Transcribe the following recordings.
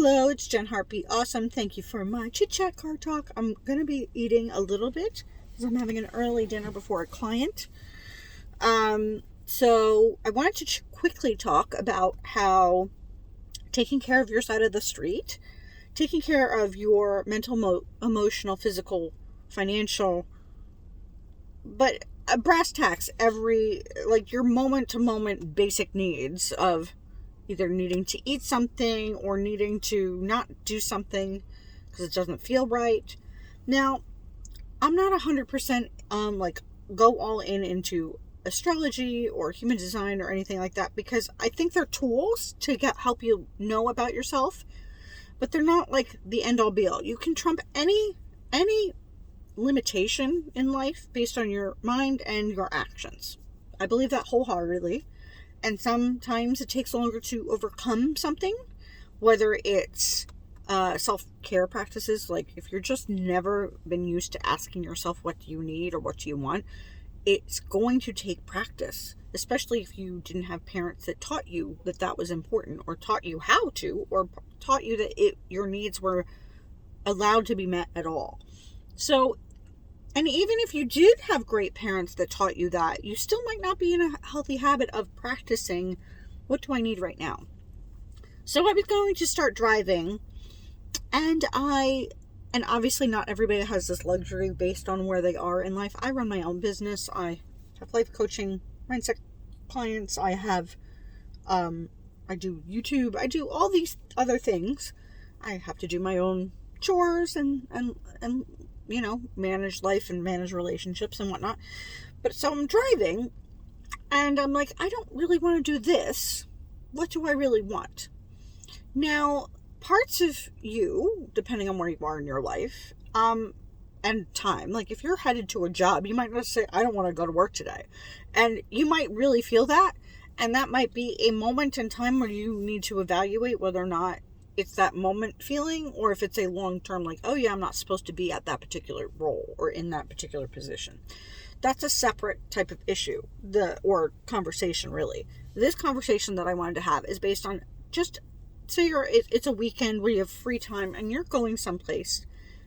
Hello, it's Jen Harpy. Awesome. Thank you for my chit-chat car talk. I'm going to be eating a little bit because I'm having an early dinner before a client. So I wanted to quickly talk about how taking care of your side of the street, taking care of your mental, emotional, physical, financial, but brass tacks, your moment-to-moment basic needs of either needing to eat something or needing to not do something because it doesn't feel right. Now, I'm not 100% go all in into astrology or human design or anything like that, because I think they're tools to help you know about yourself, but they're not like the end all be all. You can trump any limitation in life based on your mind and your actions. I believe that wholeheartedly. And sometimes it takes longer to overcome something, whether it's self-care practices. Like if you're just never been used to asking yourself, what do you need or what do you want? It's going to take practice, especially if you didn't have parents that taught you that that was important, or taught you how to, or taught you that your needs were allowed to be met at all. So, and even if you did have great parents that taught you that, you still might not be in a healthy habit of practicing, what do I need right now? So I was going to start driving, and obviously not everybody has this luxury based on where they are in life. I run my own business. I have life coaching, mindset clients. I do YouTube. I do all these other things. I have to do my own chores and manage life and manage relationships and whatnot. But so I'm driving and I'm like, I don't really want to do this. What do I really want? Now, parts of you, depending on where you are in your life, and time, like if you're headed to a job, you might not say, I don't want to go to work today. And you might really feel that. And that might be a moment in time where you need to evaluate whether or not it's that moment feeling, or if it's a long-term, like, oh yeah, I'm not supposed to be at that particular role or in that particular position. That's a separate type of issue, or conversation, really. This conversation that I wanted to have is based on just, say it's a weekend where you have free time and you're going someplace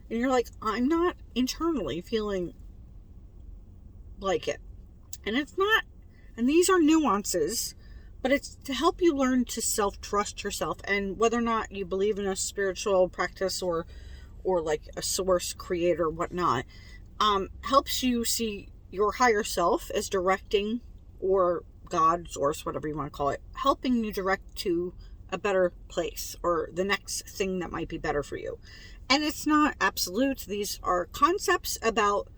and you're like, I'm not internally feeling like it. And it's not, and these are nuances, but it's to help you learn to self-trust yourself, and whether or not you believe in a spiritual practice or like a source, creator, whatnot, helps you see your higher self as directing, or God, source, whatever you want to call it, helping you direct to a better place or the next thing that might be better for you. And it's not absolute. These are concepts about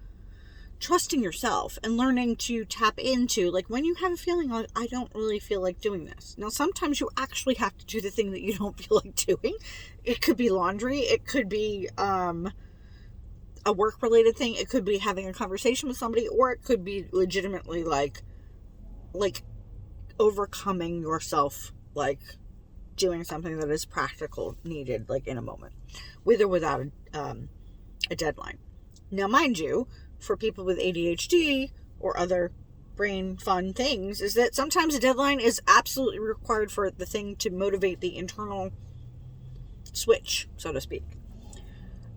trusting yourself and learning to tap into, like, when you have a feeling like, I don't really feel like doing this. Now, sometimes you actually have to do the thing that you don't feel like doing. It could be laundry. It could be a work-related thing. It could be having a conversation with somebody, or it could be legitimately like overcoming yourself, like doing something that is practical, needed, like in a moment, with or without a deadline. Now, mind you, for people with ADHD or other brain fun things, is that sometimes a deadline is absolutely required for the thing to motivate the internal switch, so to speak.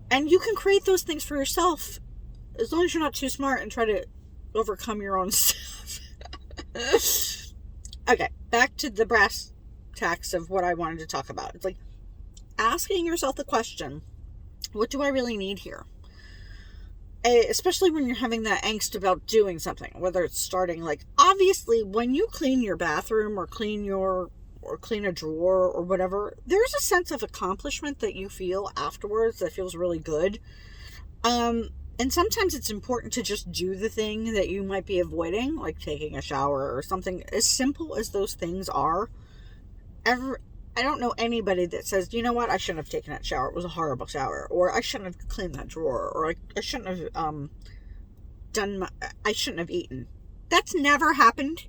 And you can create those things for yourself as long as you're not too smart and try to overcome your own stuff. Okay, back to the brass tacks of what I wanted to talk about. It's like asking yourself the question, what do I really need here? Especially when you're having that angst about doing something, whether it's starting, like, obviously when you clean your bathroom or clean a drawer or whatever, there's a sense of accomplishment that you feel afterwards that feels really good. And sometimes it's important to just do the thing that you might be avoiding, like taking a shower or something. As simple as those things are, I don't know anybody that says, you know what, I shouldn't have taken that shower. It was a horrible shower. Or I shouldn't have cleaned that drawer. Or I shouldn't have I shouldn't have eaten. That's never happened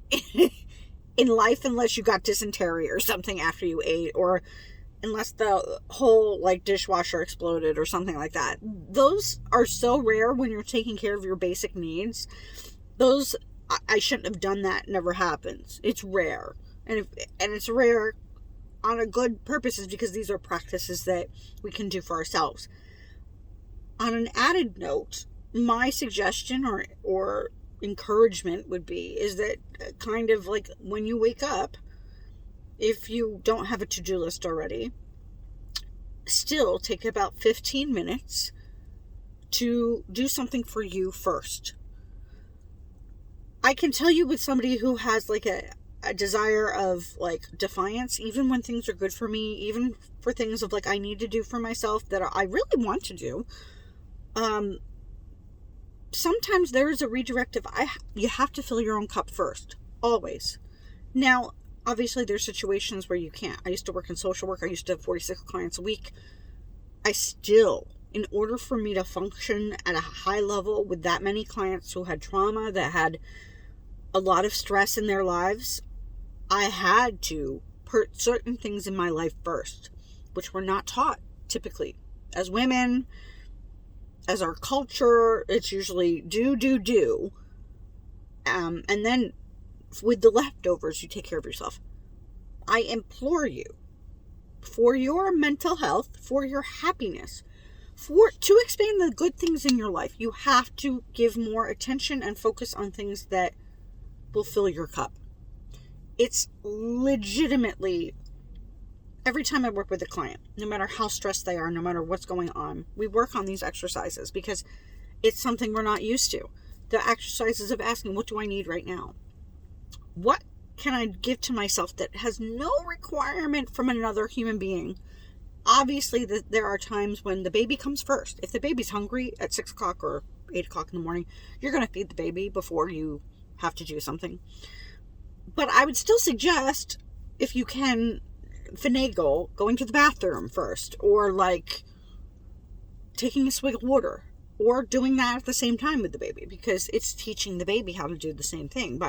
in life, unless you got dysentery or something after you ate, or unless the whole dishwasher exploded or something like that. Those are so rare when you're taking care of your basic needs. Those, I shouldn't have done that, never happens. It's rare. And it's rare on a good purposes, because these are practices that we can do for ourselves. On an added note, my suggestion or encouragement would be is that kind of like when you wake up, if you don't have a to-do list already, still take about 15 minutes to do something for you first. I can tell you, with somebody who has like a desire of like defiance, even when things are good for me, even for things of like I need to do for myself that I really want to do, sometimes there is a redirect of you have to fill your own cup first, always. Now, obviously there's situations where you can't. I used to work in social work. I used to have 46 clients a week. I still, in order for me to function at a high level with that many clients who had trauma, that had a lot of stress in their lives, I had to put certain things in my life first, which were not taught typically. As women, as our culture, it's usually do. And then with the leftovers, you take care of yourself. I implore you, for your mental health, for your happiness, to expand the good things in your life, you have to give more attention and focus on things that will fill your cup. It's legitimately, every time I work with a client, no matter how stressed they are, no matter what's going on, we work on these exercises because it's something we're not used to. The exercises of asking, what do I need right now? What can I give to myself that has no requirement from another human being? Obviously, there are times when the baby comes first. If the baby's hungry at 6 o'clock or 8 o'clock in the morning, you're going to feed the baby before you have to do something. But I would still suggest, if you can finagle, going to the bathroom first, or like taking a swig of water, or doing that at the same time with the baby, because it's teaching the baby how to do the same thing.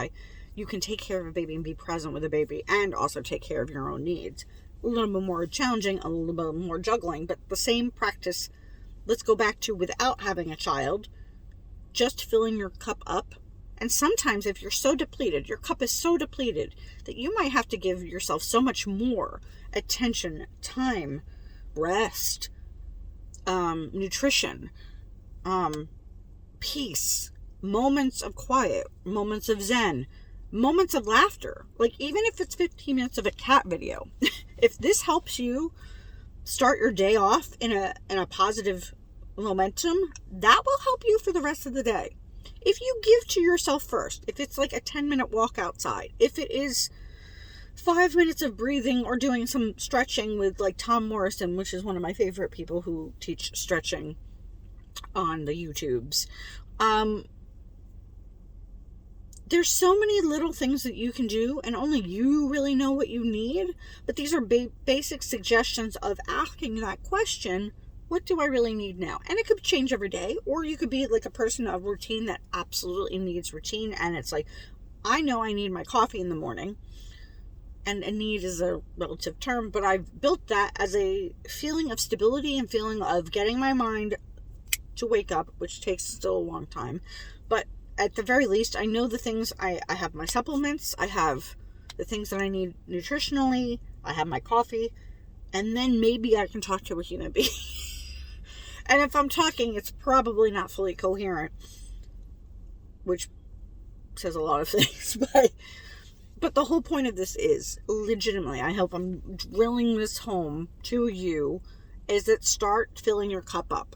You can take care of a baby and be present with a baby and also take care of your own needs. A little bit more challenging, a little bit more juggling, but the same practice. Let's go back to without having a child, just filling your cup up. And sometimes if you're so depleted, your cup is so depleted that you might have to give yourself so much more attention, time, rest, nutrition, peace, moments of quiet, moments of zen, moments of laughter. Like, even if it's 15 minutes of a cat video, if this helps you start your day off in a positive momentum, that will help you for the rest of the day. If you give to yourself first, if it's like a 10-minute walk outside, if it is 5 minutes of breathing or doing some stretching with like Tom Morrison, which is one of my favorite people who teach stretching on the YouTubes. There's so many little things that you can do, and only you really know what you need. But these are basic suggestions of asking that question, what do I really need now? And it could change every day, or you could be like a person of routine that absolutely needs routine. And it's like, I know I need my coffee in the morning, and a need is a relative term, but I've built that as a feeling of stability and feeling of getting my mind to wake up, which takes still a long time. But at the very least, I know the things. I have my supplements, I have the things that I need nutritionally, I have my coffee, and then maybe I can talk to a human being. And if I'm talking, it's probably not fully coherent, which says a lot of things. But the whole point of this is, legitimately, I hope I'm drilling this home to you, is that start filling your cup up.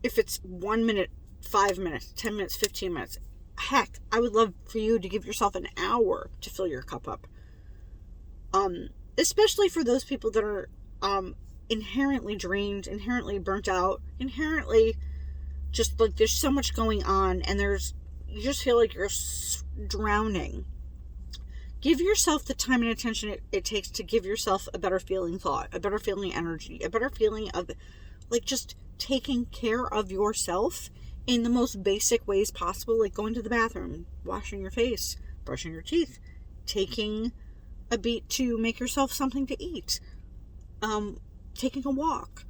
If it's 1 minute, 5 minutes, 10 minutes, 15 minutes, heck, I would love for you to give yourself an hour to fill your cup up. Especially for those people that are inherently drained, inherently burnt out, inherently just like there's so much going on, and you just feel like you're drowning. Give yourself the time and attention it takes to give yourself a better feeling thought, a better feeling energy, a better feeling of like just taking care of yourself in the most basic ways possible, like going to the bathroom, washing your face, brushing your teeth, taking a beat to make yourself something to eat, taking a walk,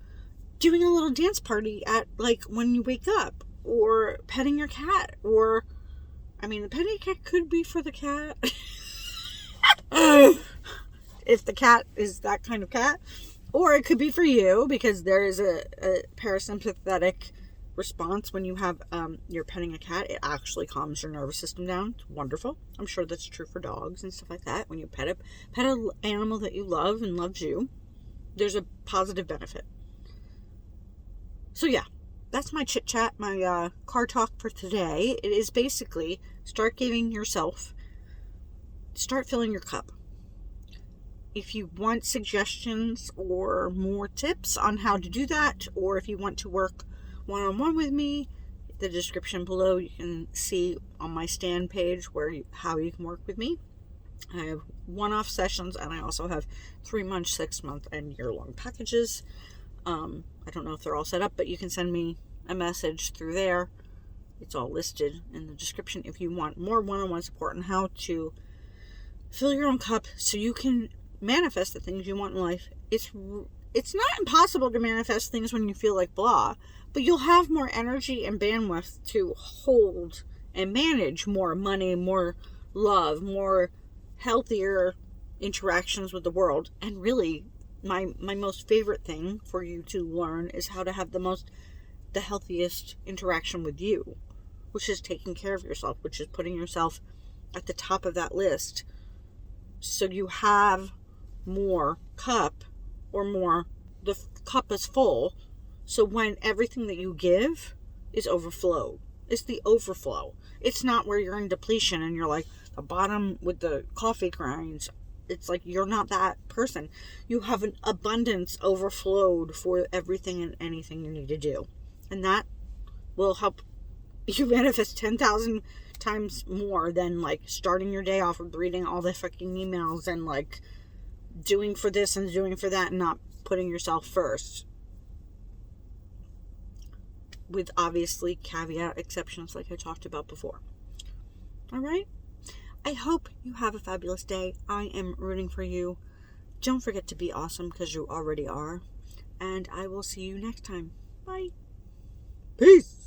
doing a little dance party at like when you wake up, or petting your cat, or the petting cat could be for the cat. if the cat is that kind of cat. Or it could be for you, because there is a parasympathetic response when you have you're petting a cat. It actually calms your nervous system down. It's wonderful. I'm sure that's true for dogs and stuff like that. When you pet an animal that you love and loves you, there's a positive benefit. So yeah, that's my chit chat, my car talk for today. It is basically start filling your cup. If you want suggestions or more tips on how to do that, or if you want to work one-on-one with me, the description below you can see on my stand page how you can work with me. I have one-off sessions, and I also have 3-month, 6-month, and year-long packages. I don't know if they're all set up, but you can send me a message through there. It's all listed in the description if you want more one-on-one support on how to fill your own cup so you can manifest the things you want in life. It's not impossible to manifest things when you feel like blah, but you'll have more energy and bandwidth to hold and manage more money, more love, more healthier interactions with the world. And really, my most favorite thing for you to learn is how to have the healthiest interaction with you, which is taking care of yourself, which is putting yourself at the top of that list, so you have more cup, or more, the cup is full, so when everything that you give is overflow. It's the overflow. It's not where you're in depletion and you're like the bottom with the coffee grinds. It's like you're not that person. You have an abundance overflowed for everything and anything you need to do, and that will help you manifest 10,000 times more than like starting your day off with reading all the fucking emails and like doing for this and doing for that and not putting yourself first, with obviously caveat exceptions like I talked about before. All right, I hope you have a fabulous day. I am rooting for you. Don't forget to be awesome, because you already are, and I will see you next time. Bye. Peace.